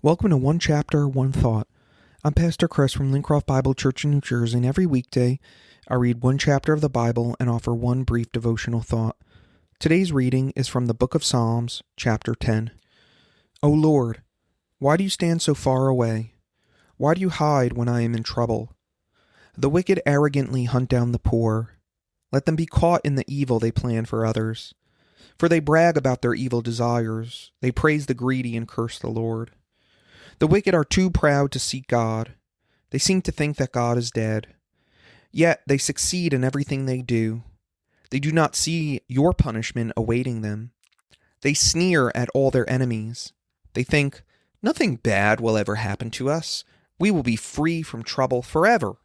Welcome to One Chapter, One Thought. I'm Pastor Chris from Lincroft Bible Church in New Jersey, and every weekday I read one chapter of the Bible and offer one brief devotional thought. Today's reading is from the book of Psalms, chapter 10. O Lord, why do you stand so far away? Why do you hide when I am in trouble? The wicked arrogantly hunt down the poor. Let them be caught in the evil they plan for others. For they brag about their evil desires. They praise the greedy and curse the Lord. The wicked are too proud to seek God. They seem to think that God is dead. Yet they succeed in everything they do. They do not see your punishment awaiting them. They sneer at all their enemies. They think, nothing bad will ever happen to us. We will be free from trouble forever.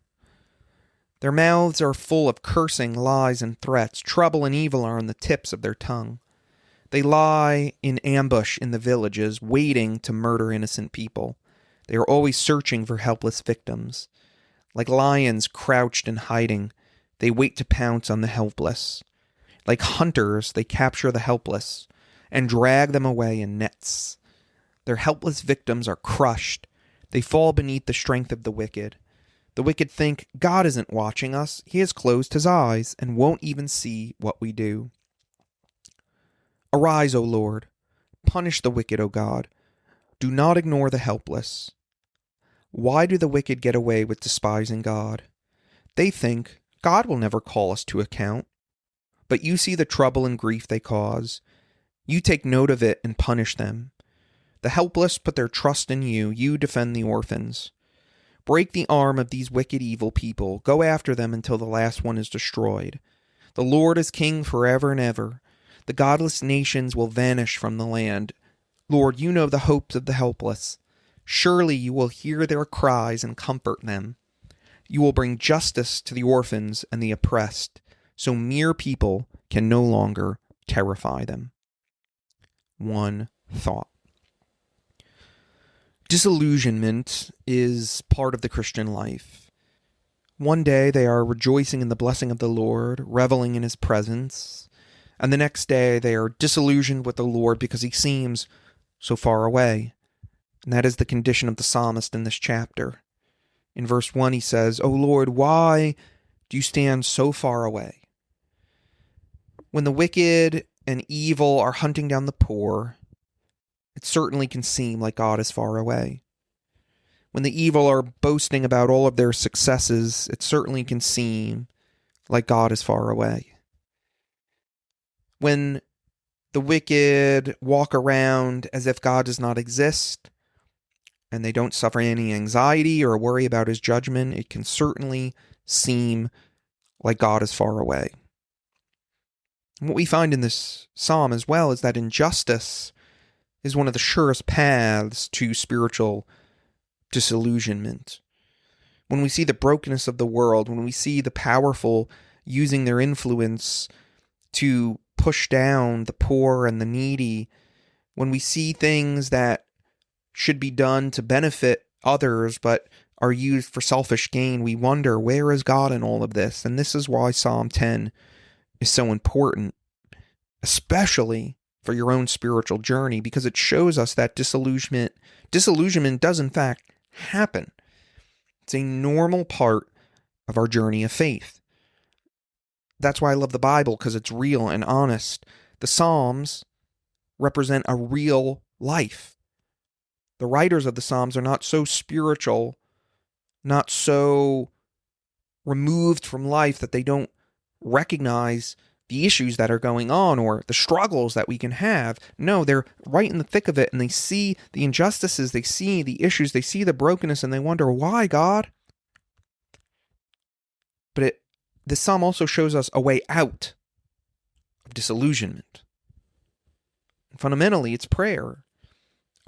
Their mouths are full of cursing, lies, and threats. Trouble and evil are on the tips of their tongue. They lie in ambush in the villages, waiting to murder innocent people. They are always searching for helpless victims. Like lions crouched and hiding, they wait to pounce on the helpless. Like hunters, they capture the helpless and drag them away in nets. Their helpless victims are crushed. They fall beneath the strength of the wicked. The wicked think, God isn't watching us. He has closed his eyes and won't even see what we do. Arise, O Lord. Punish the wicked, O God. Do not ignore the helpless. Why do the wicked get away with despising God? They think, God will never call us to account. But you see the trouble and grief they cause. You take note of it and punish them. The helpless put their trust in you. You defend the orphans. Break the arm of these wicked, evil people. Go after them until the last one is destroyed. The Lord is king forever and ever. The godless nations will vanish from the land. Lord, you know the hopes of the helpless. Surely you will hear their cries and comfort them. You will bring justice to the orphans and the oppressed, so mere people can no longer terrify them. One thought. Disillusionment is part of the Christian life. One day they are rejoicing in the blessing of the Lord, reveling in his presence, and the next day they are disillusioned with the Lord because he seems so far away. And that is the condition of the psalmist in this chapter. In verse 1 he says, O Lord, why do you stand so far away? When the wicked and evil are hunting down the poor, it certainly can seem like God is far away. When the evil are boasting about all of their successes, it certainly can seem like God is far away. When the wicked walk around as if God does not exist, and they don't suffer any anxiety or worry about his judgment, it can certainly seem like God is far away. And what we find in this psalm as well is that injustice is one of the surest paths to spiritual disillusionment. When we see the brokenness of the world, when we see the powerful using their influence to push down the poor and the needy, when we see things that should be done to benefit others but are used for selfish gain, we wonder, where is God in all of this? And this is why Psalm 10 is so important, especially for your own spiritual journey, because it shows us that disillusionment does in fact happen. It's a normal part of our journey of faith. That's why I love the Bible, because it's real and honest. The Psalms represent a real life. The writers of the Psalms are not so spiritual, not so removed from life that they don't recognize the issues that are going on or the struggles that we can have. No, they're right in the thick of it, and they see the injustices, they see the issues, they see the brokenness, and they wonder, why, God? But this psalm also shows us a way out of disillusionment. And fundamentally, it's prayer.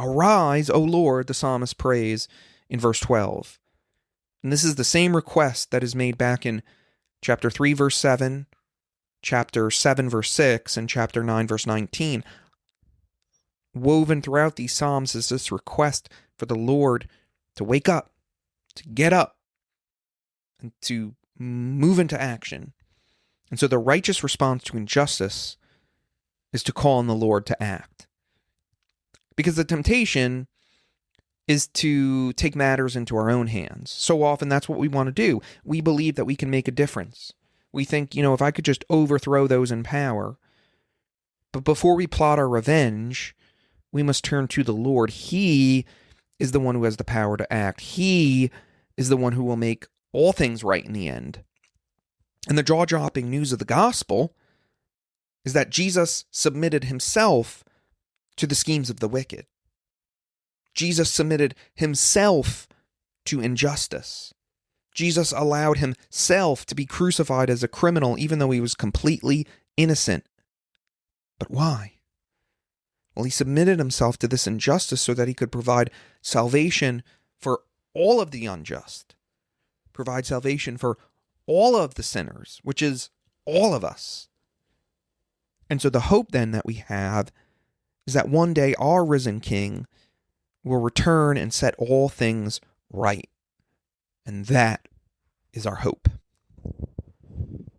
Arise, O Lord, the psalmist prays in verse 12. And this is the same request that is made back in chapter 3, verse 7, chapter 7, verse 6, and chapter 9, verse 19. Woven throughout these psalms is this request for the Lord to wake up, to get up, and to move into action. And so the righteous response to injustice is to call on the Lord to act. Because the temptation is to take matters into our own hands. So often that's what we want to do. We believe that we can make a difference. We think, if I could just overthrow those in power. But before we plot our revenge, we must turn to the Lord. He is the one who has the power to act. He is the one who will make all things right in the end. And the jaw-dropping news of the gospel is that Jesus submitted himself to the schemes of the wicked. Jesus submitted himself to injustice. Jesus allowed himself to be crucified as a criminal, even though he was completely innocent. But why? Well, he submitted himself to this injustice so that he could provide salvation for all of the unjust, provide salvation for all of the sinners, which is all of us. And so the hope then that we have is that one day our risen King will return and set all things right. And that is our hope.